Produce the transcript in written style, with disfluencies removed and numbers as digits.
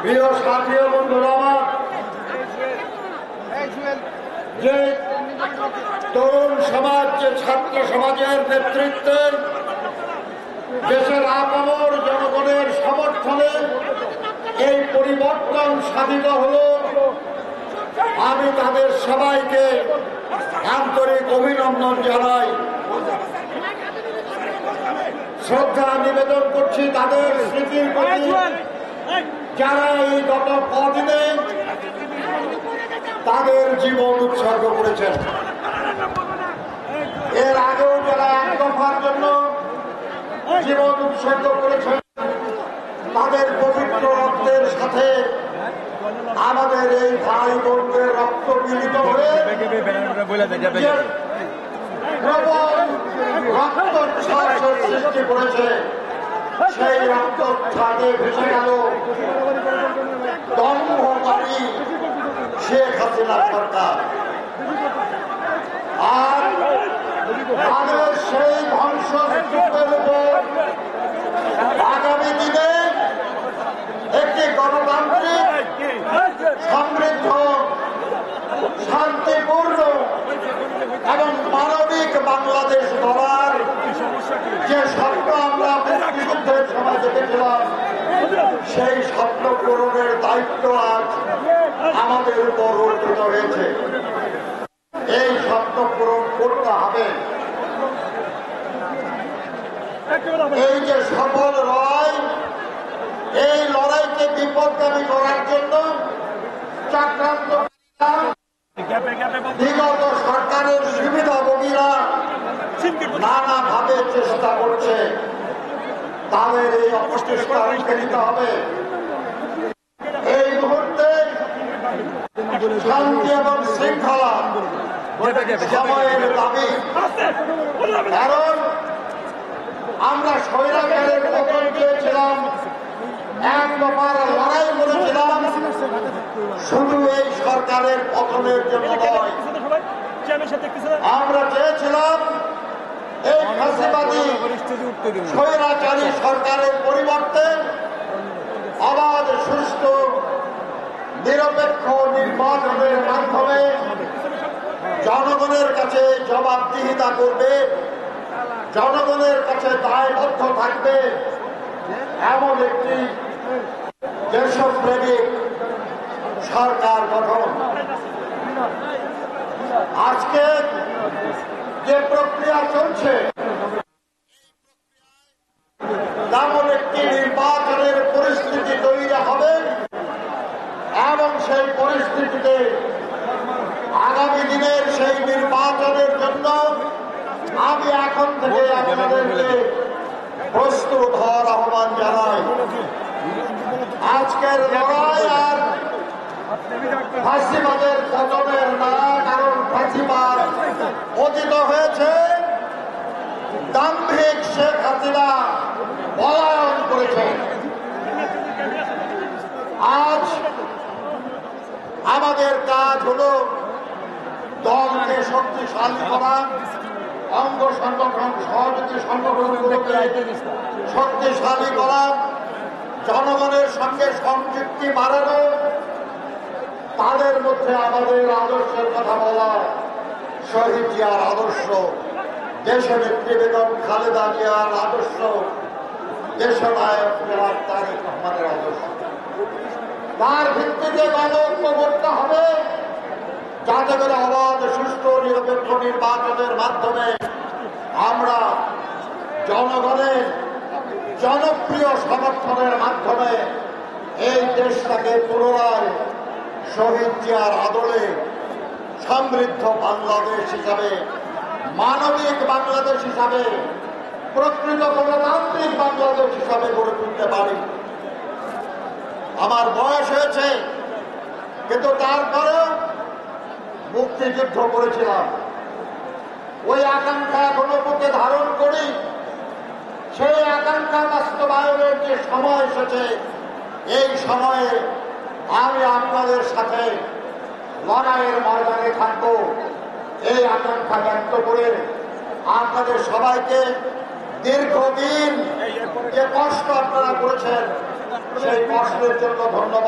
প্রিয় সাথী ও বন্ধুরা, যে তরুণ সমাজ, যে ছাত্র সমাজের নেতৃত্বে দেশের আপামর জনগণের সমর্থনে এই পরিবর্তন সাধিত হল, আমি তাদের সবাইকে আন্তরিক অভিনন্দন জানাই, শ্রদ্ধা নিবেদন করছি তাদের স্মৃতির প্রতি যারা এই গত কদিনে তাদের জীবন উৎসর্গ করেছেন। এর আগেও যারা এক দফার জন্য জীবন উৎসর্গ করেছেন, তাদের পবিত্র রক্তের সাথে আমাদের এই ভাই বোনদের রক্ত মিলিত হয়ে প্রবল রক্তচ্ছ্বাসের সৃষ্টি করেছে। সেই রক্তচ্ছ্বাসে ভেসে গেল দম্ভকারী শেখ হাসিনা সরকার, আর তাদের সেই ধ্বংসস্তূপের উপর আগামী দিনে একটি গণতান্ত্রিক, সমৃদ্ধ, শান্তিপূর্ণ এবং মানবিক বাংলাদেশ গড়ার যে স্বপ্ন আমরা মুক্তিযুদ্ধের সময় দেখেছিলাম, সেই স্বপ্ন পূরণের দায়িত্ব আজ আমাদের উপর অর্পিত হয়েছে। এই স্বপ্ন পূরণ করতে হবে। এই যে সফল লড়াই, এই লড়াইকে বিপদগামী করার জন্য চক্রান্ত বিগত সরকারের সুবিধাভোগীরা নানাভাবে চেষ্টা করছে, তাদের এই অপচেষ্টা রুখে দিতে হবে। এই মুহূর্তে শান্তি এবং শৃঙ্খলা সময়ের দাবি, কারণ আমরা স্বৈরাচারের পতন চেয়েছিলাম, এক দফার লড়াই করেছিলাম, শুধু এই সরকারের পতনের জন্য নয়, আমরা চেয়েছিলাম এই ফাঁসিবাদী স্বৈরাচারী সরকারের পরিবর্তে অবাধ, সুষ্ঠু, নিরপেক্ষ নির্বাচনের মাধ্যমে জনগণের কাছে জবাবদিহিতা করবে, জনগণের কাছে দায়বদ্ধ থাকবে এমন একটি দেশপ্রেমিক সরকার গঠন। আজকে যে প্রক্রিয়া চলছে, তেমন একটি নির্বাচনের পরিস্থিতি তৈরি হবে এবং সেই পরিস্থিতিতে আগামী দিনের সেই নির্বাচনের জন্য আমি এখন থেকে আপনাদেরকে প্রস্তুত হওয়ার আহ্বান জানাই। আজকের লড়াই আর ফাঁসিবাদের পতনের না, কারণ ফাঁসিবাদ পতিত হয়েছে, দাম্ভিক শেখ হাসিনা পলায়ন করেছে। আজ আমাদের কাজ হল দলকে শক্তিশালী করা, অঙ্গ সংগঠন, সহযোগী সংগঠনগুলোকে শক্তিশালী করা, জনগণের সঙ্গে সংযুক্তি বাড়ানো, তাদের মধ্যে আমাদের আদর্শের কথা বলা, শহীদ জিয়ার আদর্শ, দেশনেত্রী বেগম খালেদা জিয়ার আদর্শ, দেশনায়ক জনাব তারেক রহমানের আদর্শ, তার ভিত্তিতে গণঐক্য করতে হবে, যাতে করে অবাধ, সুষ্ঠু, নিরপেক্ষ নির্বাচনের মাধ্যমে আমরা জনগণের জনপ্রিয় সমর্থনের মাধ্যমে এই দেশটাকে পুনরায় শহীদ জিয়ার আদলে সমৃদ্ধ বাংলাদেশ হিসাবে, মানবিক বাংলাদেশ হিসাবে, প্রকৃত গণতান্ত্রিক বাংলাদেশ হিসাবে গড়ে তুলতে পারি। আমার বয়স হয়েছে, কিন্তু তারপরেও মুক্তিযুদ্ধ করেছিলাম, ওই আকাঙ্ক্ষা এখনো বুকে ধারণ করি। সেই আকাঙ্ক্ষা বাস্তবায়নের যে সময় এসেছে, এই সময়ে আমি আপনাদের সাথে লড়াইয়ের ময়দানে থাকব, এই আকাঙ্ক্ষা ব্যক্ত করে আপনাদের সবাইকে দীর্ঘদিন যে কষ্ট আপনারা করেছেন, সেই কষ্টের জন্য ধন্যবাদ।